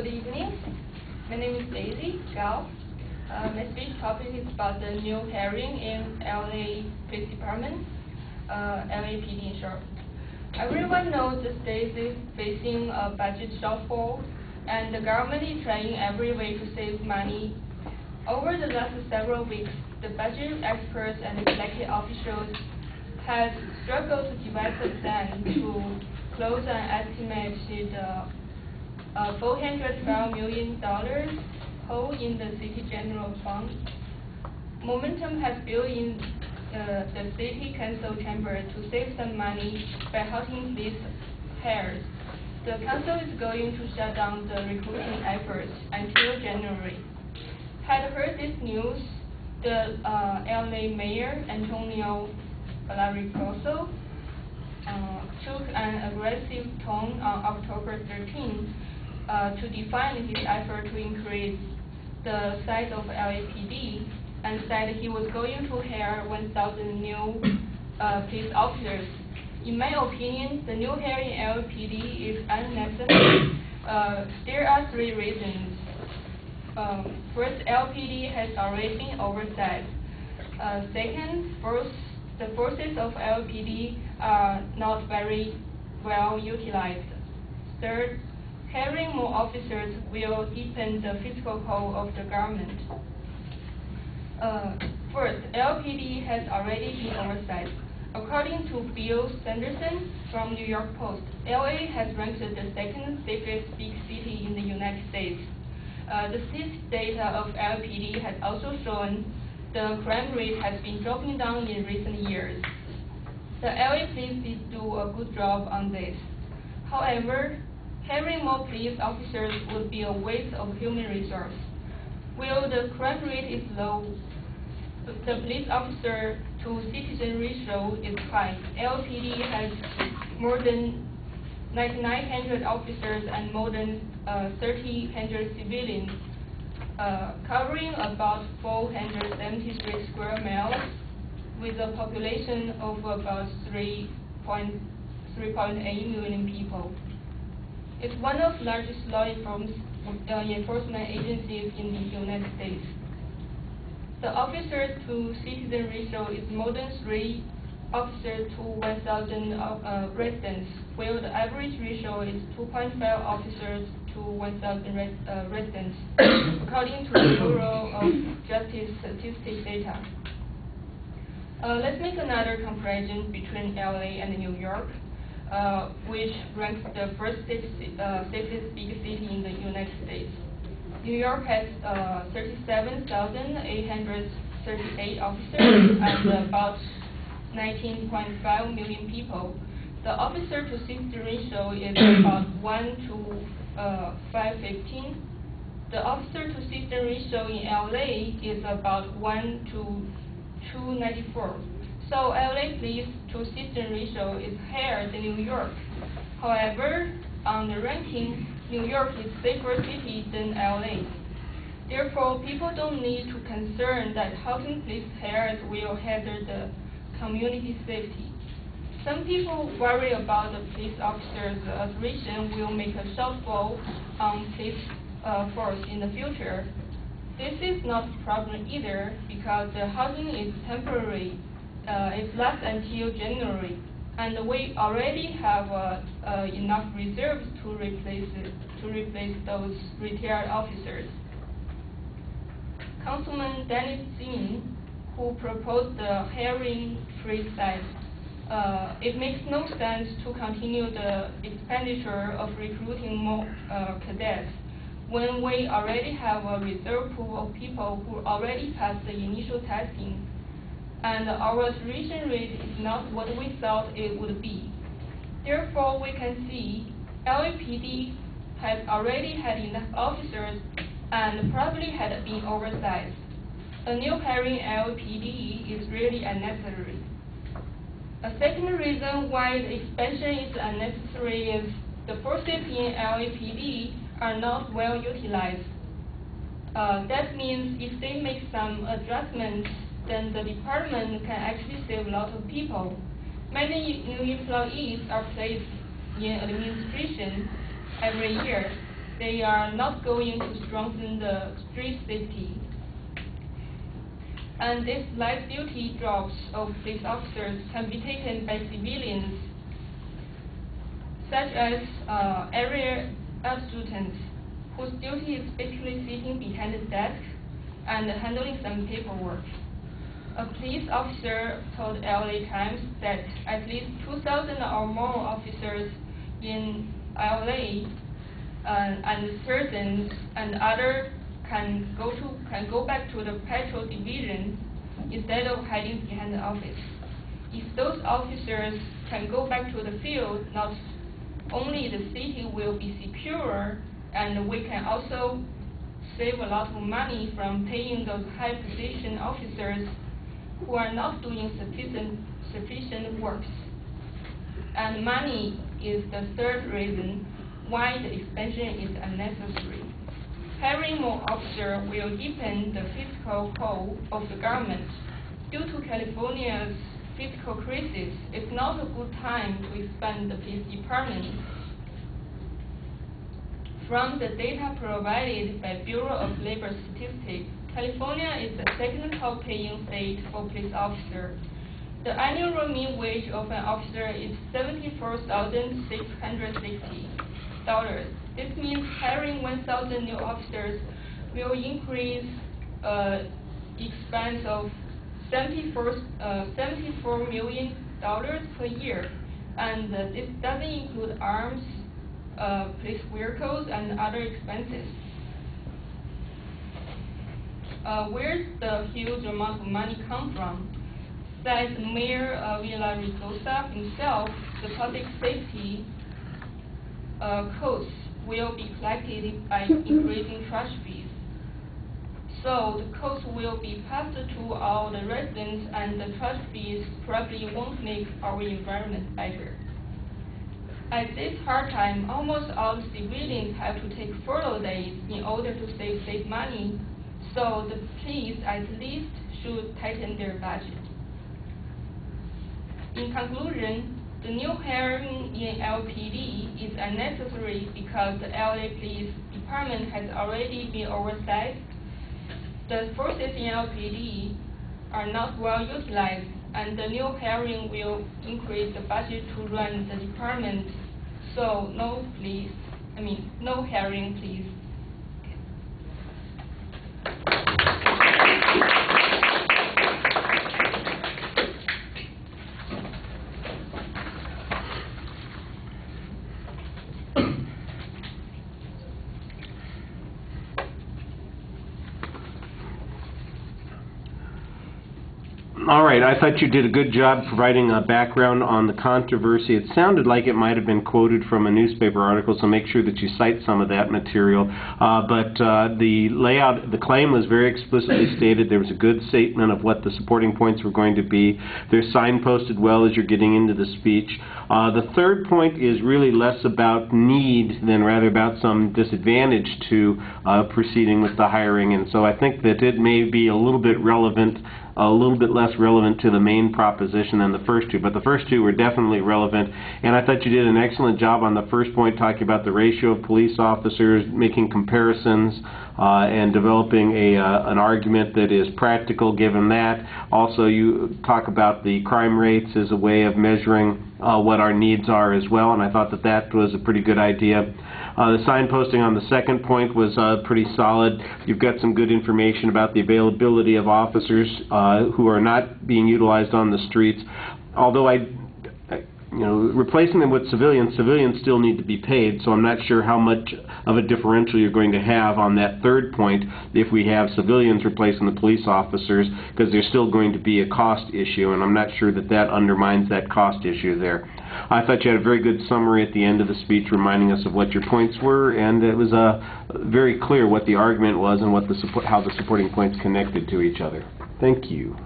Good evening. My name is Disi COF. My speech topic is about the new hiring in LA Police Department, LAPD in short. Everyone knows the state is facing a budget shortfall, and the government is trying every way to save money. Over the last several weeks, the budget experts and elected officials have struggled to devise a plan to close an estimated $412 million hole in the city general fund. Momentum has built in the city council chamber to save some money by halting these hires. The council is going to shut down the recruiting efforts until January. Had heard this news, the LA Mayor Antonio Valericoso took an aggressive tone on October 13 to define his effort to increase the size of LAPD and said he was going to hire 1,000 new police officers. In my opinion, the new hire in LAPD is unnecessary. There are three reasons. First, LAPD has already been oversized. Second, the forces of LAPD are not very well utilized. Third, hiring more officers will deepen the fiscal hole of the government. First, LAPD has already been oversized. According to Bill Sanderson from New York Post, LA has ranked the second safest big city in the United States. The state data of LAPD has also shown the crime rate has been dropping down in recent years. The LA police did do a good job on this. However, hiring more police officers would be a waste of human resource. While the crime rate is low, the police officer to citizen ratio is high. LAPD has more than 9,900 officers and more than 1,300 civilians, covering about 473 square miles, with a population of about 3.8 million people. It's one of the largest law enforcement agencies in the United States. The officers to citizen ratio is more than 3 officers to 1,000 residents, while the average ratio is 2.5 officers to 1,000 residents, according to the Bureau of Justice Statistics data. Let's make another comparison between LA and New York, which ranks the first safest big city in the United States. New York has 37,838 officers and about 19.5 million people. The officer to citizen ratio is about 1 to 515. The officer to citizen ratio in LA is about 1 to 294. So LA police to citizen ratio is higher than New York. However, on the ranking, New York is safer city than LA. Therefore, people don't need to concern that housing police hires will hinder the community safety. Some people worry about the police officers' attrition will make a shortfall on police force in the future. This is not a problem either because the housing is temporary. It lasts until January, and we already have enough reserves to replace those retired officers. Councilman Dennis Zinn, who proposed the hiring freeze, said, it makes no sense to continue the expenditure of recruiting more cadets when we already have a reserve pool of people who already passed the initial testing, and our attrition rate is not what we thought it would be. Therefore, we can see LAPD has already had enough officers and probably had been oversized. A new hiring LAPD is really unnecessary. A second reason why the expansion is unnecessary is the forces in LAPD are not well utilized. That means if they make some adjustments, then the department can actually save a lot of people. Many new employees are placed in administration every year. they are not going to strengthen the street safety. And these light duty jobs of police officers can be taken by civilians, such as area students, whose duty is basically sitting behind the desk and handling some paperwork. A police officer told LA Times that at least 2,000 or more officers in LA and surgeons and others can go back to the patrol division instead of hiding behind the office. If those officers can go back to the field, not only the city will be secure, and we can also save a lot of money from paying those high position officers who are not doing sufficient works. And money is the third reason why the expansion is unnecessary. Hiring more officers will deepen the fiscal hole of the government. Due to California's fiscal crisis, it's not a good time to expand the police department. From the data provided by Bureau of Labor Statistics, California is the second top paying state for police officers. The annual mean wage of an officer is $74,660. This means hiring 1,000 new officers will increase expense of $74 million per year, and this doesn't include arms, police vehicles, and other expenses. Where's the huge amount of money come from? Says Mayor Villaraigosa himself, the public safety costs will be collected by increasing trash fees. So the cost will be passed to all the residents, and the trash fees probably won't make our environment better. At this hard time, almost all the civilians have to take furlough days in order to save money, so the police at least should tighten their budget. In conclusion, the new hiring in LPD is unnecessary because the LA Police Department has already been oversized. The forces in LPD are not well utilized, and the new hiring will increase the budget to run the department. So no hiring, please. All right, I thought you did a good job providing a background on the controversy. It sounded like it might have been quoted from a newspaper article, so make sure that you cite some of that material. But the layout, the claim was very explicitly stated. There was a good statement of what the supporting points were going to be. They're signposted well as you're getting into the speech. The third point is really less about need than rather about some disadvantage to proceeding with the hiring, and so I think that it may be a little bit relevant, a little bit less relevant to the main proposition than the first two, but the first two were definitely relevant, and I thought you did an excellent job on the first point, talking about the ratio of police officers, making comparisons, and developing an argument that is practical given that. Also, you talk about the crime rates as a way of measuring what our needs are as well, and I thought that that was a pretty good idea. The signposting on the second point was pretty solid. You've got some good information about the availability of officers who are not being utilized on the streets. Although replacing them with civilians still need to be paid, so I'm not sure how much of a differential you're going to have on that third point if we have civilians replacing the police officers, because there's still going to be a cost issue, and I'm not sure that that undermines that cost issue there. I thought you had a very good summary at the end of the speech reminding us of what your points were, and it was very clear what the argument was and what how the supporting points connected to each other. Thank you.